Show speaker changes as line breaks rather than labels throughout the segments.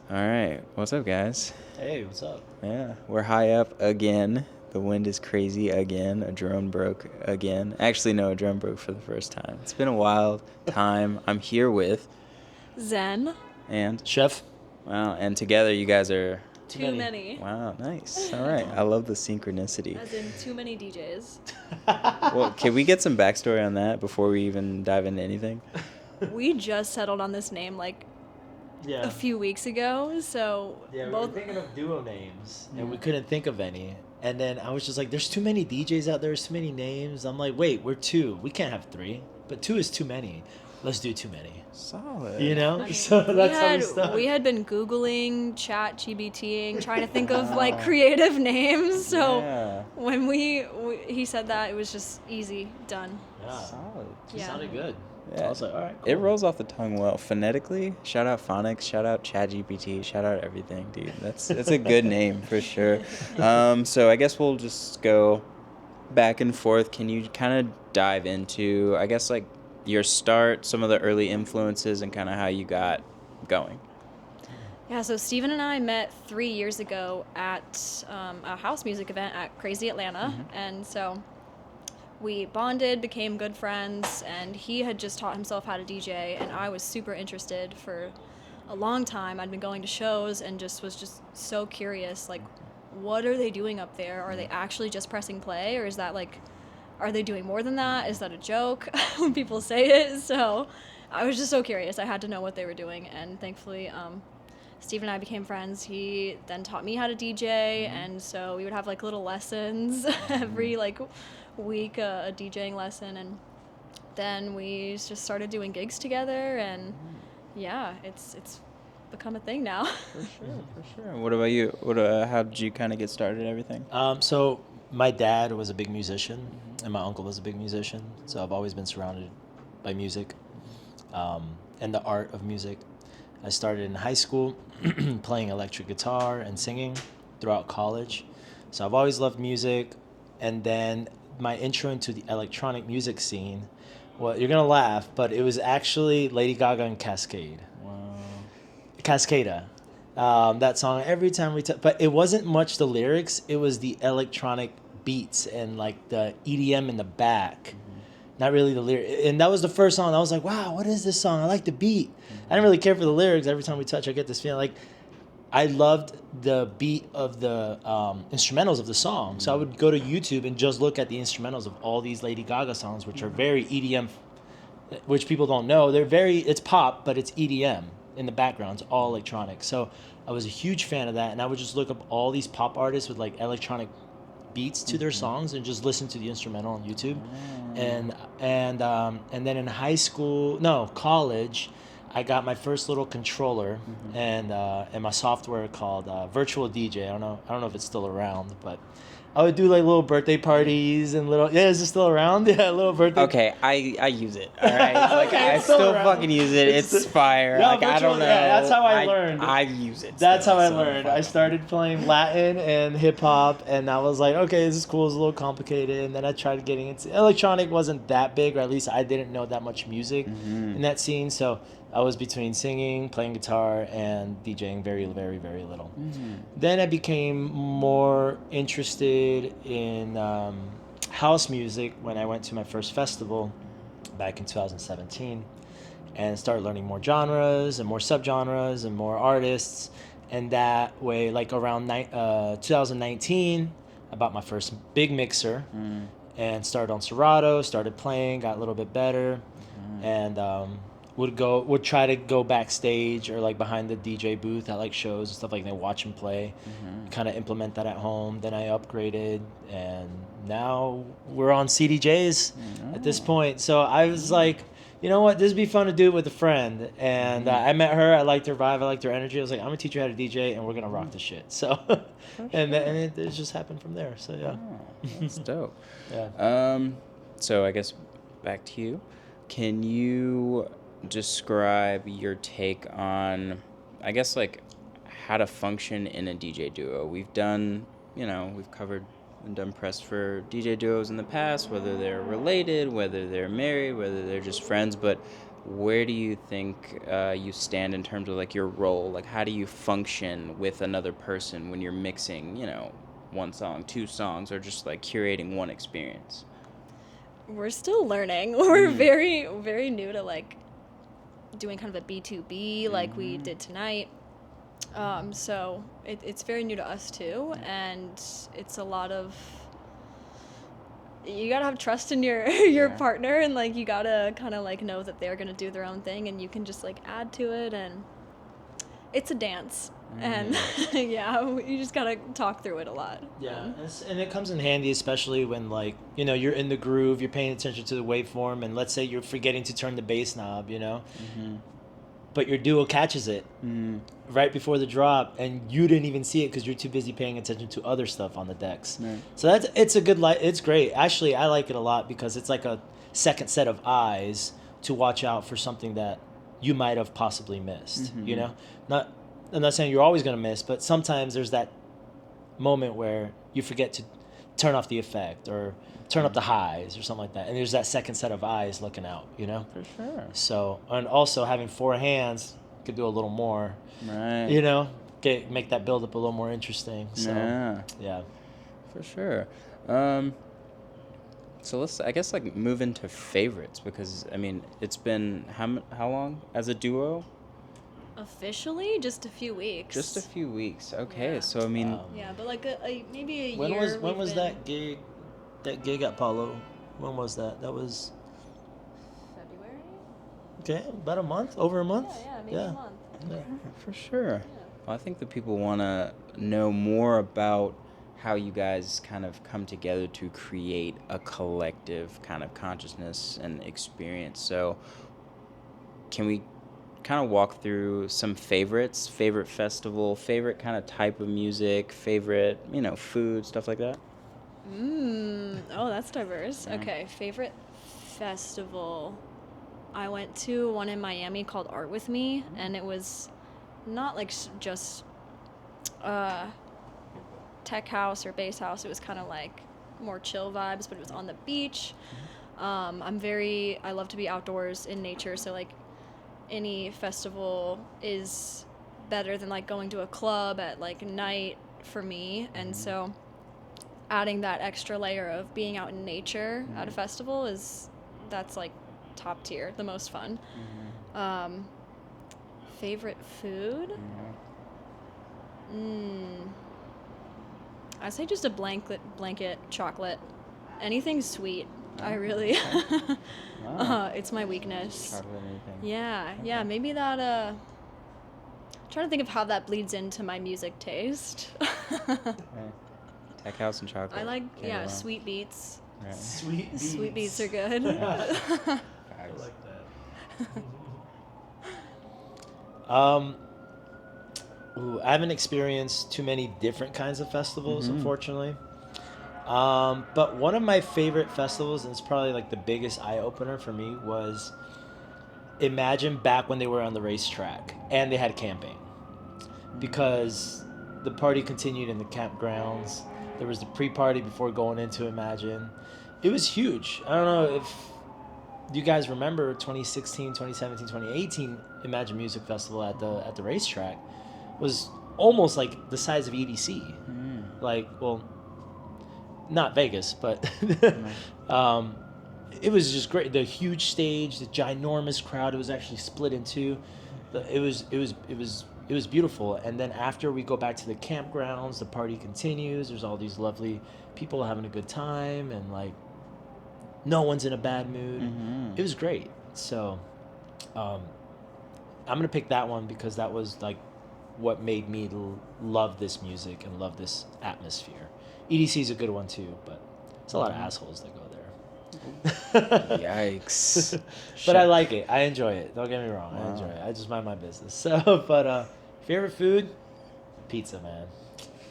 All right. What's up, guys?
Hey, what's up?
Yeah, we're high up again. The wind is crazy again. A drone broke again. Actually, no, a drone broke for the first time. It's been a wild time. I'm here with
Zen.
and
Chef?
wow, and together you guys are
Too many.
wow, nice. All right, I love the synchronicity.
As in too many DJs.
Well, can we get some backstory on that before we even dive into anything?
We just settled on this name like
Yeah.
a few weeks ago, so
Yeah, we
both
were thinking of duo names, and we couldn't think of any. And then I was just like, there's too many DJs out there, there's too many names. I'm like, wait, we're two. We can't have three. But two is too many. Let's do too many.
Solid.
You know?
I mean,
So that's how we stuck.
we had been Googling, chat GBTing, trying to think of like creative names. So
Yeah.
when he said that, it was just easy, done.
Yeah.
Solid.
It
Yeah.
sounded good.
Yeah.
I was like, all right,
It
cool.
rolls off the tongue well. Phonetically, shout out phonics, shout out ChatGPT, shout out everything, dude. That's a good name for sure. So I guess we'll just go back and forth. Can you kind of dive into, I guess, like your start, some of the early influences, and kind of how you got going?
Yeah, so Steven and I met 3 years ago at a house music event at Crazy Atlanta, and so we bonded, became good friends, and he had just taught himself how to DJ, and I was super interested for a long time. I'd been going to shows and was just so curious, like, what are they doing up there? Are they actually just pressing play, or is that like, are they doing more than that? Is that a joke when people say it? So I was just so curious. I had to know what they were doing, and thankfully, Steve and I became friends. He then taught me how to DJ, and so we would have like little lessons every like week, a DJing lesson, and then we just started doing gigs together, and yeah, it's become a thing now.
For sure. What about you? How did you kind of get started and everything?
So my dad was a big musician, and my uncle was a big musician. So I've always been surrounded by music, and the art of music. I started in high school playing electric guitar and singing throughout college. So I've always loved music. And then my intro into the electronic music scene, well, you're going to laugh, but it was actually Lady Gaga and Cascade.
Wow.
Cascada. That song, every time but it wasn't much the lyrics, it was the electronic beats and like the EDM in the back. Not really the lyric. And that was the first song I was like, wow, what is this song? I like the beat. I didn't really care for the lyrics. Every time we touch, I get this feeling like I loved the beat of the instrumentals of the song. So I would go to YouTube and just look at the instrumentals of all these Lady Gaga songs, which are very EDM, which people don't know. It's pop, but it's EDM in the background. It's all electronic. So I was a huge fan of that. And I would just look up all these pop artists with like electronic beats to their songs and just listen to the instrumental on YouTube. And then in college, I got my first little controller and my software called Virtual DJ. I don't know if it's still around, but I would do like little birthday parties and is it still around? Yeah, little birthday.
Okay, I use it. All right, like
Okay,
I
it's still
still
around.
fucking use it. It's fire.
Yeah,
Like I
virtual-
don't know.
yeah, that's how I learned.
I use it.
That's
still,
how I
so
learned.
fuck.
I started playing Latin and hip hop, and I was like, okay, this is cool. It's a little complicated. And then I tried getting into electronic. Wasn't that big, or at least I didn't know that much music in that scene. So I was between singing, playing guitar, and DJing very, very, very little. Then I became more interested in house music when I went to my first festival back in 2017. And started learning more genres and more subgenres and more artists. And that way, like around 2019, I bought my first big mixer and started on Serato, started playing, got a little bit better, and would try to go backstage or like behind the DJ booth at like shows and stuff like that, watch him play, kind of implement that at home. Then I upgraded, and now we're on CDJs at this point. So I was like, you know what, this would be fun to do it with a friend. And I met her, I liked her vibe, I liked her energy. I was like, I'm gonna teach you how to DJ, and we're gonna rock the shit. So, and it just happened from there. So yeah.
Oh, that's dope.
Yeah.
So I guess back to you. Can you describe your take on, I guess, like how to function in a DJ duo? We've covered and done press for DJ duos in the past, whether they're related, whether they're married, whether they're just friends, but where do you think you stand in terms of like your role? Like, how do you function with another person when you're mixing, one song, two songs, or just like curating one experience?
We're still learning. We're very, very new to like doing kind of a B2B like we did tonight. So it's very new to us too, and it's a lot of, you gotta have trust in your partner, and like you gotta kind of like know that they're gonna do their own thing, and you can just like add to it, and it's a dance. And you just gotta talk through it a lot.
Yeah, and it comes in handy, especially when like you're in the groove, you're paying attention to the waveform, and let's say you're forgetting to turn the bass knob, but your duo catches it right before the drop, and you didn't even see it because you're too busy paying attention to other stuff on the decks. Right. So it's a good it's great. Actually, I like it a lot because it's like a second set of eyes to watch out for something that you might have possibly missed. I'm not saying you're always going to miss, but sometimes there's that moment where you forget to turn off the effect or turn up the highs or something like that, and there's that second set of eyes looking out,
For sure.
So, and also having four hands could do a little more,
right?
Make that build up a little more interesting. So, yeah.
For sure. So let's, I guess, like move into favorites, because I mean it's been how long as a duo?
Officially, just a few weeks.
Just a few weeks. Okay,
Yeah.
so I mean,
but like maybe a
when
year.
When was that gig? That gig at Paulo? When was that? That was
February.
Okay, about a month, over a month.
Yeah, maybe a month.
Yeah.
For sure.
Yeah.
Well, I think the people want to know more about how you guys kind of come together to create a collective kind of consciousness and experience. So, can we kind of walk through some favorites, favorite festival, favorite kind of type of music, favorite, food, stuff like that?
Oh, that's diverse.
Yeah.
Okay, favorite festival. I went to one in Miami called Art With Me, and it was not like just tech house or bass house. It was kind of like more chill vibes, but it was on the beach. I love to be outdoors in nature, so like any festival is better than like going to a club at like night for me. And so adding that extra layer of being out in nature at a festival that's like top tier, the most fun. Favorite food? I'd say just a blanket chocolate. Anything sweet. I really it's my weakness.
Chocolate, anything.
Yeah, maybe that I'm trying to think of how that bleeds into my music taste.
Tech house and chocolate.
I like
Can't go wrong.
sweet beets.
Right.
Sweet
Beets are good.
I like that. I haven't experienced too many different kinds of festivals, unfortunately. But one of my favorite festivals, and it's probably like the biggest eye opener for me, was Imagine back when they were on the racetrack and they had camping, because the party continued in the campgrounds. There was the pre-party before going into Imagine. It was huge. I don't know if you guys remember 2016, 2017, 2018 Imagine Music Festival at the racetrack was almost like the size of EDC. Like, well, not Vegas, but it was just great. The huge stage, the ginormous crowd. It was actually split in two. It was beautiful. And then after we go back to the campgrounds, the party continues. There's all these lovely people having a good time, and like no one's in a bad mood. It was great. So I'm gonna pick that one because that was like what made me love this music and love this atmosphere. EDC is a good one too, but it's a lot of assholes that go there.
Yikes.
But I like it. I enjoy it. Don't get me wrong. I enjoy it. I just mind my business. So, but favorite food? Pizza, man.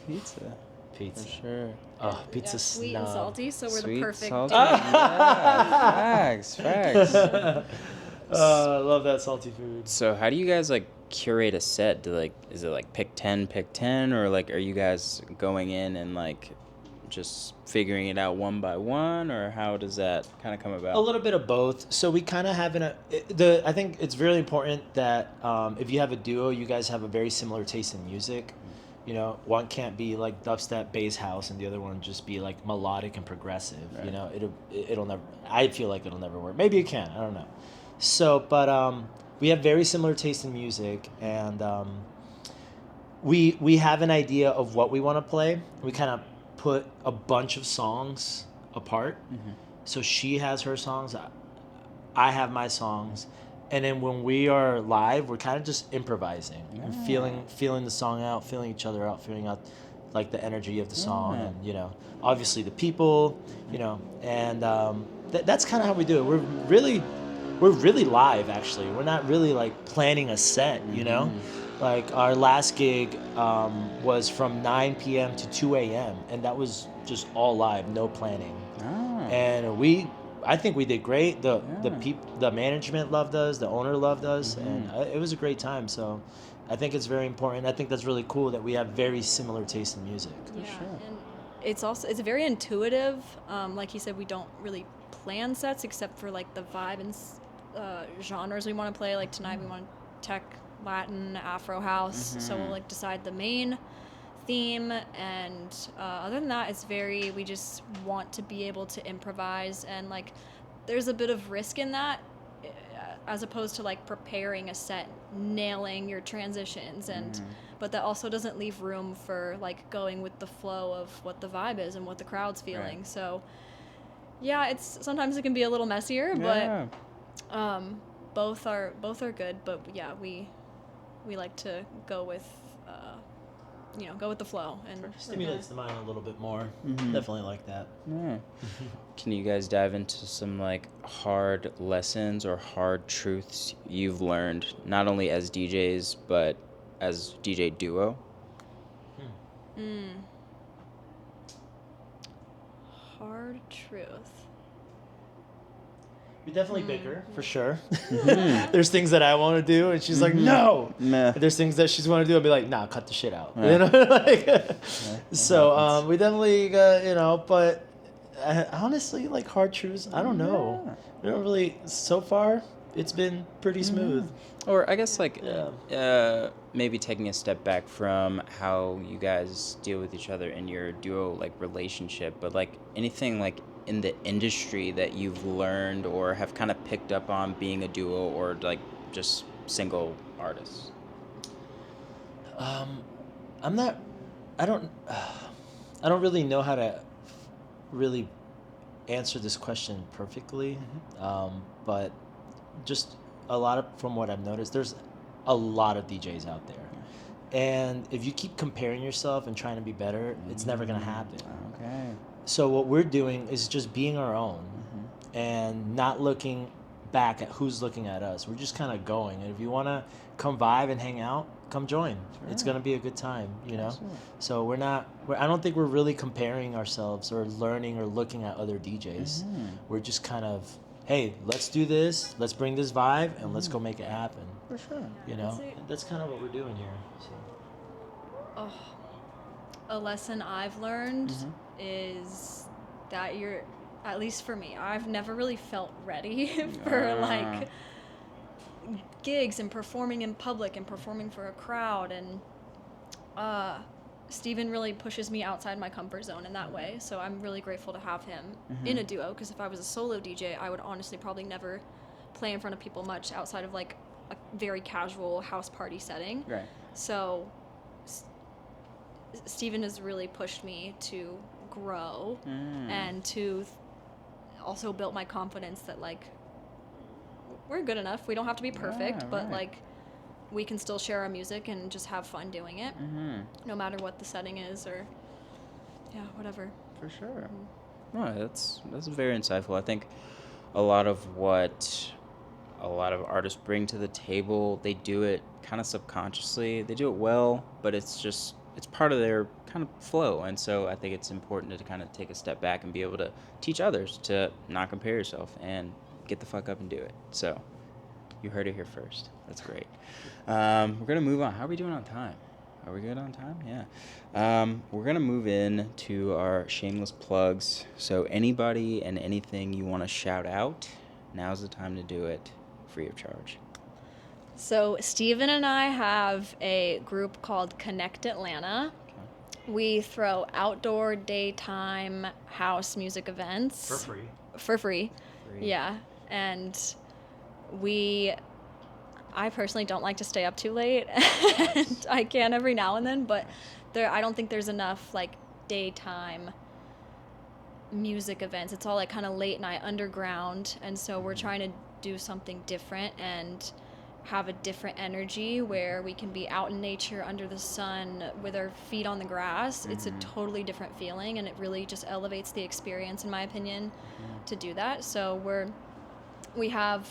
Pizza.
Pizza.
For sure.
Oh, pizza
sweet and
snob.
salty, so we're
Sweet,
the perfect
salty.
date.
Yeah, facts.
I love that salty food.
So how do you guys like curate a set? Is it like pick 10, or like are you guys going in and like just figuring it out one by one, or how does that kind of come about?
A little bit of both. So we kind of have I think it's really important that if you have a duo, you guys have a very similar taste in music. You know, one can't be like dubstep, bass house, and the other one just be like melodic and progressive.
Right.
You know, it'll never. I feel like it'll never work. Maybe it can. I don't know. So, but we have very similar taste in music, and we have an idea of what we want to play. We kind of put a bunch of songs apart. So she has her songs, I have my songs, and then when we are live, we're kind of just improvising and feeling the song out, feeling each other out, feeling out like the energy of the song, and you know, obviously the people, you know, and that's kind of how we do it. We're really live actually. We're not really like planning a set, you know. Like our last gig was from 9 p.m. to 2 a.m. and that was just all live, no planning. And I think we did great. The management loved us, the owner loved us, and it was a great time. So I think it's very important. I think that's really cool that we have very similar taste in music.
Yeah, and it's very intuitive. Like you said, we don't really plan sets except for like the vibe and genres we want to play. Like tonight we want tech, Latin, Afro house. So we'll like decide the main theme, and other than that, we just want to be able to improvise, and like there's a bit of risk in that as opposed to like preparing a set, nailing your transitions, and but that also doesn't leave room for like going with the flow of what the vibe is and what the crowd's feeling.
Right.
So yeah, sometimes it can be a little messier, but both are good. But yeah, we like to go with go with the flow, and
stimulates the mind a little bit more. Definitely like that.
Can you guys dive into some like hard lessons or hard truths you've learned, not only as DJs but as DJ duo?
Hard truth.
We definitely bicker, for sure. There's things that I want to do, and she's like, no. There's things that she's want to do, I'll be like, nah, cut the shit out. You know, like, so we definitely, but honestly, like hard truths, I don't know. We don't really. So far, it's been pretty smooth.
Or I guess like maybe taking a step back from how you guys deal with each other in your duo like relationship, but like anything like in the industry that you've learned or have kind of picked up on being a duo or like just single artists?
I don't really know how to really answer this question perfectly. But just from what I've noticed, there's a lot of DJs out there. And if you keep comparing yourself and trying to be better, it's never going to happen.
Okay.
So what we're doing is just being our own and not looking back at who's looking at us. We're just kind of going. And if you want to come vibe and hang out, come join. Sure. It's going to be a good time, you know? Absolutely. So I don't think we're really comparing ourselves or learning or looking at other DJs. We're just kind of, hey, let's do this. Let's bring this vibe and let's go make it happen.
For sure.
You know? That's kind of what we're doing here. So.
A lesson I've learned is that at least for me, I've never really felt ready for like gigs and performing in public and performing for a crowd, and Steven really pushes me outside my comfort zone in that way, so I'm really grateful to have him in a duo, because if I was a solo DJ, I would honestly probably never play in front of people much outside of like a very casual house party setting.
Right.
So Steven has really pushed me to grow and to also build my confidence that like we're good enough. We don't have to be perfect, but like we can still share our music and just have fun doing it, no matter what the setting is or whatever.
For sure. No, that's very insightful. I think a lot of what a lot of artists bring to the table, they do it kind of subconsciously. They do it well, but it's part of their kind of flow. And so I think it's important to kind of take a step back and be able to teach others to not compare yourself and get the fuck up and do it. So you heard it here first. That's great. We're going to move on. How are we doing on time? Are we good on time? Yeah. We're going to move in to our shameless plugs. So anybody and anything you want to shout out, now's the time to do it free of charge.
So Steven and I have a group called Connect Atlanta.
Okay.
We throw outdoor daytime house music events.
For free.
For free.
Free.
Yeah. And I personally don't like to stay up too late. And I can every now and then, but I don't think there's enough like daytime music events. It's all like kind of late night underground, and so we're trying to do something different and have a different energy where we can be out in nature under the sun with our feet on the grass. It's a totally different feeling, and it really just elevates the experience, in my opinion, to do that. So we have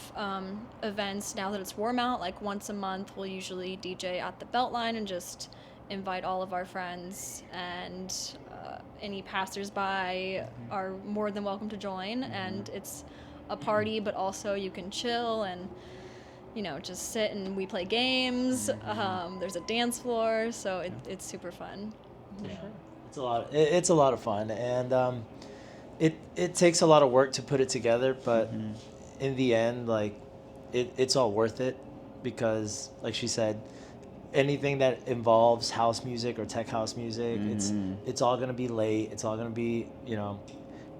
events now that it's warm out, like once a month we'll usually DJ at the Beltline and just invite all of our friends, and any passersby are more than welcome to join. And it's a party, but also you can chill and just sit, and we play games. There's a dance floor, so it's super fun.
Yeah, it's a lot of fun, and it takes a lot of work to put it together, but in the end, like it's all worth it, because like she said, anything that involves house music or tech house music, it's all gonna be late. It's all gonna be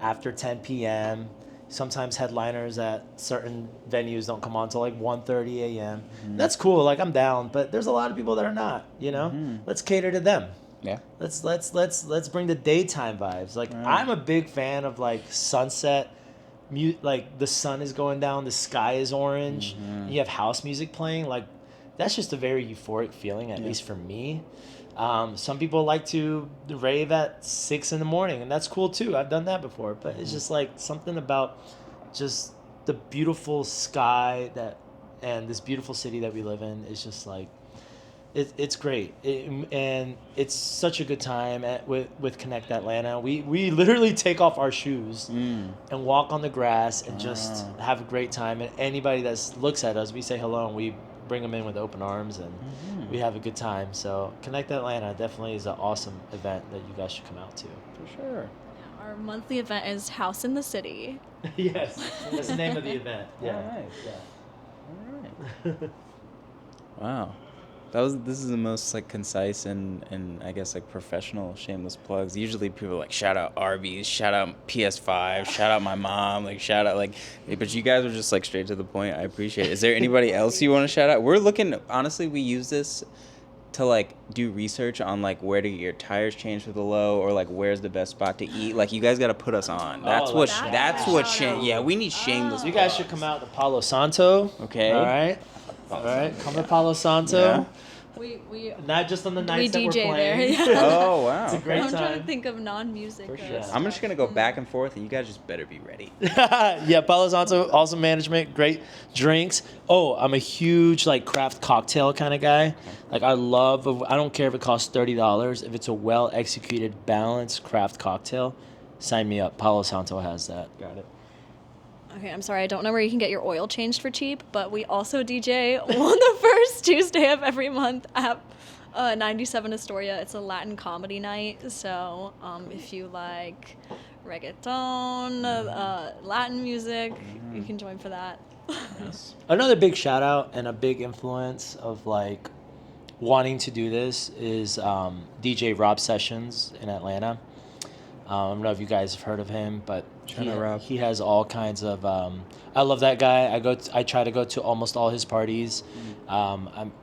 after 10 p.m. Sometimes headliners at certain venues don't come on till like 1:30 a.m. That's cool. Like, I'm down, but there's a lot of people that are not. Let's cater to them.
Yeah.
Let's bring the daytime vibes. Like, I'm a big fan of like sunset. Like the sun is going down, the sky is orange, and you have house music playing. Like, that's just a very euphoric feeling, at least for me. Some people like to rave at 6 a.m, and that's cool too. I've done that before, but it's just like something about just the beautiful sky and this beautiful city that we live in is just like, it's great. And it's such a good time with Connect Atlanta. We literally take off our shoes and walk on the grass and just have a great time. And anybody that looks at us, we say hello, and we bring them in with open arms, and we have a good time. So Connect Atlanta definitely is an awesome event that you guys should come out to.
For sure.
Yeah, our monthly event is House in the City.
Yes, that's the name of the event. Yeah.
All right.
Yeah.
All right. Wow. This is the most like concise and I guess like professional shameless plugs. Usually people like shout out Arby's, shout out PS5, shout out my mom, like shout out like, but you guys are just like straight to the point. I appreciate it. Is there anybody else you want to shout out? We're looking, honestly, we use this to like do research on like where to get your tires changed for the low, or like where's the best spot to eat. Like, you guys got to put us on. That's yeah, we need shameless.
You guys should come out to Palo Santo.
Okay.
All right. Come to Palo Santo.
Yeah.
We
Not just on the nights that
DJ
we're playing.
there. Yeah.
Oh, wow.
It's a great
I'm
time.
trying to think of non-music.
For sure.
I'm just gonna go back and forth, and you guys just better be ready.
Yeah, Palo Santo, awesome management, great drinks. Oh, I'm a huge like craft cocktail kind of guy. Like, I don't care if it costs $30. If it's a well executed, balanced craft cocktail, sign me up. Palo Santo has that.
Got it.
Okay, I'm sorry, I don't know where you can get your oil changed for cheap, but we also DJ on the first Tuesday of every month at 97 Astoria. It's a Latin comedy night, so if you like reggaeton, Latin music, you can join for that.
Nice.
Another big shout out and a big influence of like wanting to do this is DJ Rob Sessions in Atlanta. I don't know if you guys have heard of him, but he has all kinds of. I love that guy. I try to go to almost all his parties.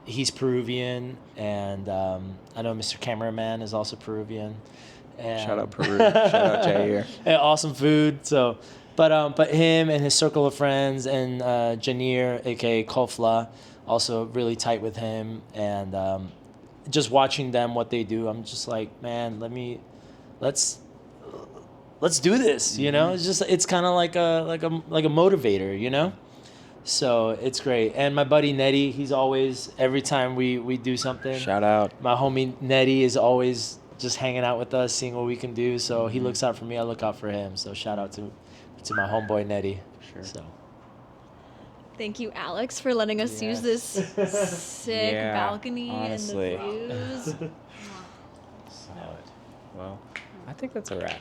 He's Peruvian, and I know Mr. Cameraman is also Peruvian. And
Shout out Peru. Shout out Jair.
and awesome food. So, but him and his circle of friends and Janir, aka Kofla, also really tight with him. And just watching them, what they do, I'm just like, man, let's do this, it's kind of like a motivator, so it's great. And my buddy Nettie, he's always, every time we do something,
Shout out.
my homie Nettie is always just hanging out with us, seeing what we can do. So he looks out for me, I look out for him. So shout out to my homeboy Nettie.
Sure.
So
Thank you, Alex, for letting us use this sick
Yeah,
balcony
honestly.
and the views.
Solid. Well, I think that's a wrap.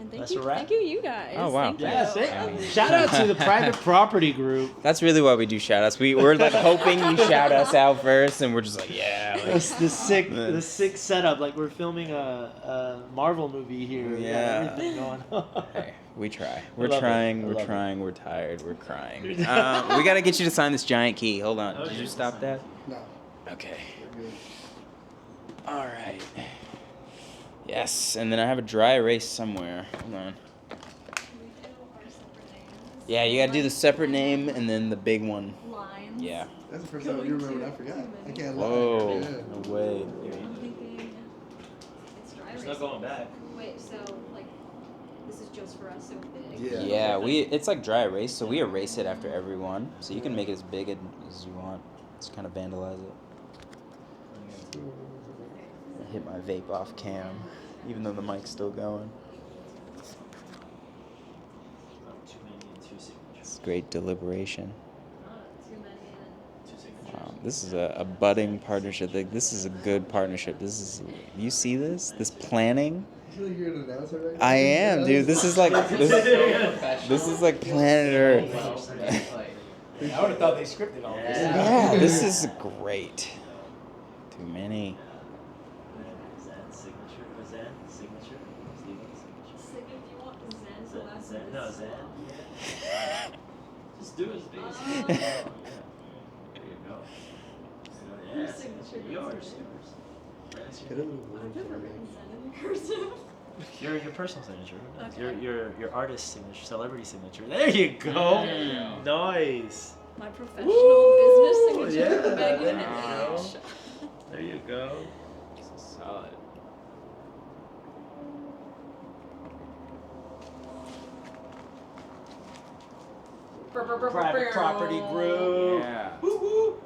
And
That's a wrap?
thank you guys.
Oh, wow.
Thank
Yeah,
you.
sick.
I mean-
Shout out to the Private Property Group.
That's really why we do shout outs. We're like hoping you shout us out first, and we're just like, yeah. Like,
The sick setup, like we're filming a Marvel movie here. We got
Yeah.
everything going on.
hey, we try.
I
We're
love it.
trying.
I
We're
love it.
trying. We're tired. We're crying. We got to get you to sign this giant key. Hold on. Did
Okay.
you stop that?
No.
Okay.
We're good.
All right. Yes, and then I have a dry erase somewhere. Hold on. Yeah, you gotta do the separate name and then the big one.
Lines.
Yeah.
That's the first time you remember. I forgot. I can't lie.
Whoa.
Yeah.
No way.
I'm thinking it's dry
There's
erase.
no going back.
Wait, so like this is just for us, so big.
Yeah.
Yeah, it's like dry erase, so we erase it after every one. So you can make it as big as you want. Just kind of vandalize it. I hit my vape off cam, even though the mic's still going.
Too many and two signatures.
It's great deliberation.
Too many and
Two signatures.
Wow, this is a budding partnership. Like, this is a good partnership. This is, you see this planning.
You feel like you're an announcer right now?
I am, dude. This is like this is like planet Earth.
I would have thought they scripted all this.
Yeah, this is great. Too many.
Zen signature. Zen signature. Steven signature.
Sig if you want Zen, so that's
Zen. No, Zen. Just do it, please.
Oh.
There you go. Yeah,
Your signature.
Yours.
Hit it with a word
I've never
for me.
written Zen in cursive.
Your personal signature.
Okay.
Your artist signature, celebrity signature. There you go.
Yeah.
Nice.
My professional
Woo!
business signature.
Yeah,
Megan
there you
and
go.
H.
There you go.
Solid.
Private Property Group.
Yeah.
Woo woo.